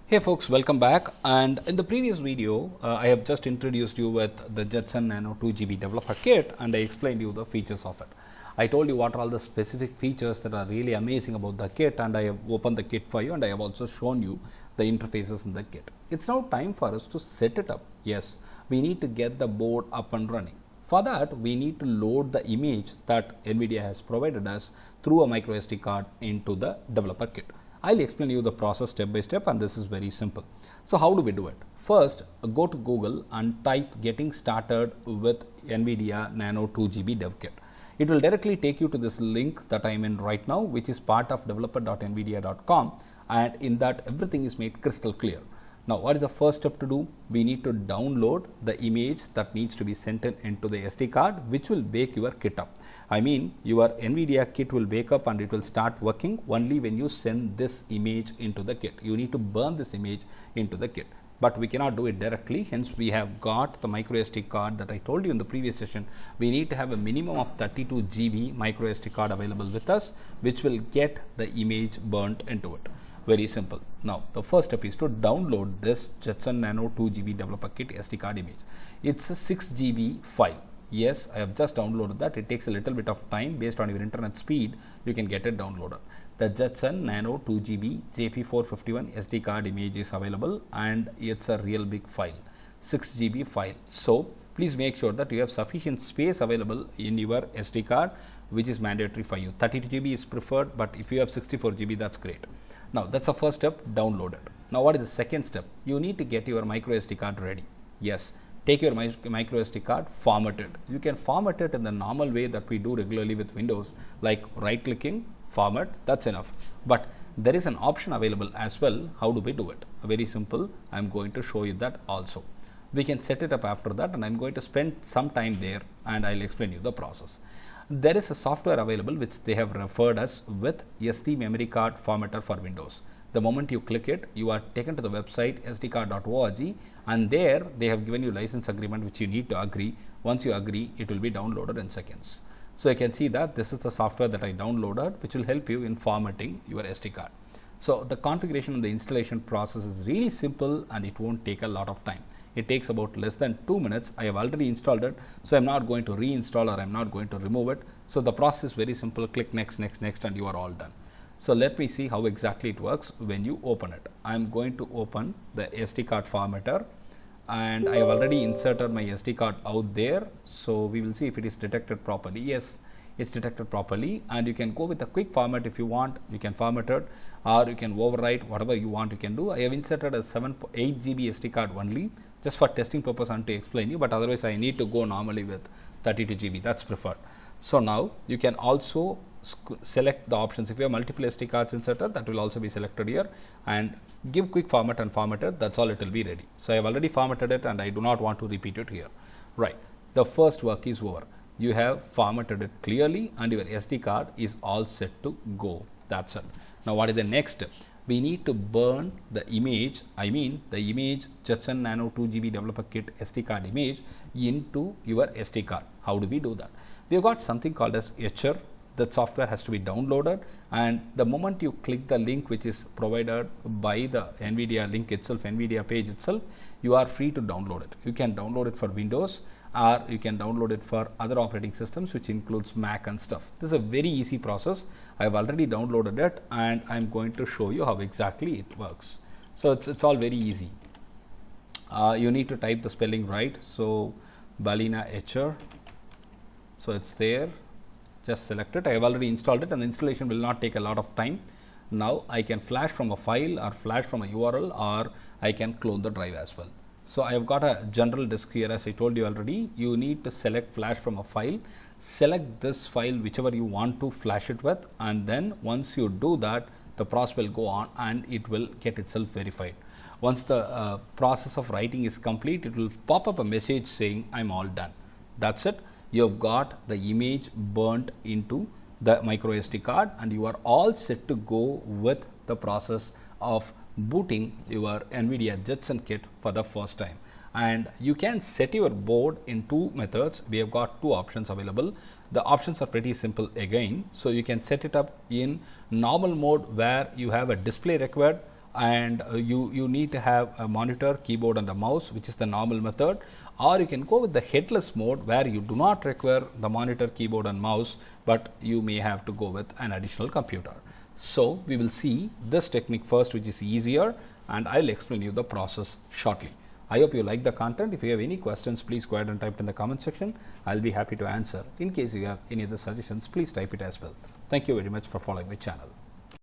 Hey folks, welcome back. And in the previous video, I have just introduced you with the Jetson Nano 2GB developer kit, and I explained you the features of it. I told you what are all the specific features that are really amazing about the kit, and I have opened the kit for you, and I have also shown you the interfaces in the kit. It's now time for us to set it up. Yes, we need to get the board up and running. For that, we need to load the image that NVIDIA has provided us through a microSD card into the developer kit. I'll explain you the process step by step, and this is very simple. So how do we do it? First, go to Google and type getting started with NVIDIA Nano 2GB dev kit. It will directly take you to this link that I am in right now, which is part of developer.nvidia.com, and in that everything is made crystal clear. Now, what is the first step to do? We need to download the image that needs to be sent into the SD card, which will wake your kit up. I mean, your NVIDIA kit will wake up and it will start working only when you send this image into the kit. You need to burn this image into the kit. But we cannot do it directly, hence we have got the microSD card that I told you in the previous session. We need to have a minimum of 32 GB microSD card available with us, which will get the image burnt into it. Very simple. Now, the first step is to download this Jetson Nano 2GB developer kit SD card image. It's a 6 GB file. Yes, I have just downloaded that. It takes a little bit of time based on your internet speed. You can get it downloaded. The Jetson Nano 2GB JP451 SD card image is available, and it's a real big file, 6 GB file. So please make sure that you have sufficient space available in your SD card, which is mandatory for you. 32 GB is preferred, but if you have 64 GB, that's great. Now, that's the first step, download it. Now, what is the second step? You need to get your microSD card ready. Yes, take your microSD card, format it. You can format it in the normal way that we do regularly with Windows, like right-clicking, format, that's enough. But there is an option available as well. How do we do it? Very simple. I'm going to show you that also. We can set it up after that, and I'm going to spend some time there, and I'll explain you the process. There is a software available which they have referred us with, SD memory card formatter for Windows. The moment you click it, you are taken to the website sdcard.org, and there they have given you license agreement which you need to agree. Once you agree, it will be downloaded in seconds. So you can see that this is the software that I downloaded, which will help you in formatting your SD card. So the configuration and the installation process is really simple, and it won't take a lot of time. It takes about less than 2 minutes. I have already installed it, so I'm not going to reinstall, or I'm not going to remove it. So the process is very simple. Click next, next, next, and you are all done. So let me see how exactly it works when you open it. I'm going to open the SD card formatter, and I have already inserted my SD card out there. So we will see if it is detected properly. Yes, it's detected properly, and you can go with a quick format if you want. You can format it, or you can overwrite, whatever you want you can do. I have inserted a 8 GB SD card only, just for testing purpose and to explain you, but otherwise I need to go normally with 32 GB, that's preferred. So now you can also select the options. If you have multiple SD cards inserted, that will also be selected here, and give quick format and format it. That's all, it will be ready. So I have already formatted it, and I do not want to repeat it here. Right, the first work is over. You have formatted it clearly, and your SD card is all set to go. That's it. Now what is the next step? We need to burn the image, the image Jetson Nano 2GB developer kit SD card image into your SD card. How do we do that? We have got something called as Etcher. That software has to be downloaded, and the moment you click the link which is provided by the NVIDIA link itself, NVIDIA page itself, you are free to download it. You can download it for Windows, or you can download it for other operating systems, which includes Mac and stuff. This is a very easy process. I have already downloaded it, and I'm going to show you how exactly it works. So it's all very easy. You need to type the spelling right. So Balena Etcher. So it's there. Just select it. I have already installed it, and the installation will not take a lot of time. Now I can flash from a file, or flash from a URL, or I can clone the drive as well. So I have got a general disk here, as I told you already. You need to select flash from a file. Select this file, whichever you want to flash it with, and then once you do that, the process will go on and it will get itself verified. Once the process of writing is complete, it will pop up a message saying I'm all done. That's it. You have got the image burnt into the microSD card, and you are all set to go with the process of booting your NVIDIA Jetson kit for the first time. And you can set your board in two methods. We have got two options available. The options are pretty simple again. So you can set it up in normal mode where you have a display required, and you need to have a monitor, keyboard and a mouse, which is the normal method, or you can go with the headless mode where you do not require the monitor, keyboard and mouse, but you may have to go with an additional computer. So we will see this technique first, which is easier, and I'll explain you the process shortly. I hope you like the content. If you have any questions, please go ahead and type it in the comment section. I'll be happy to answer. In case you have any other suggestions, please type it as well. Thank you very much for following my channel.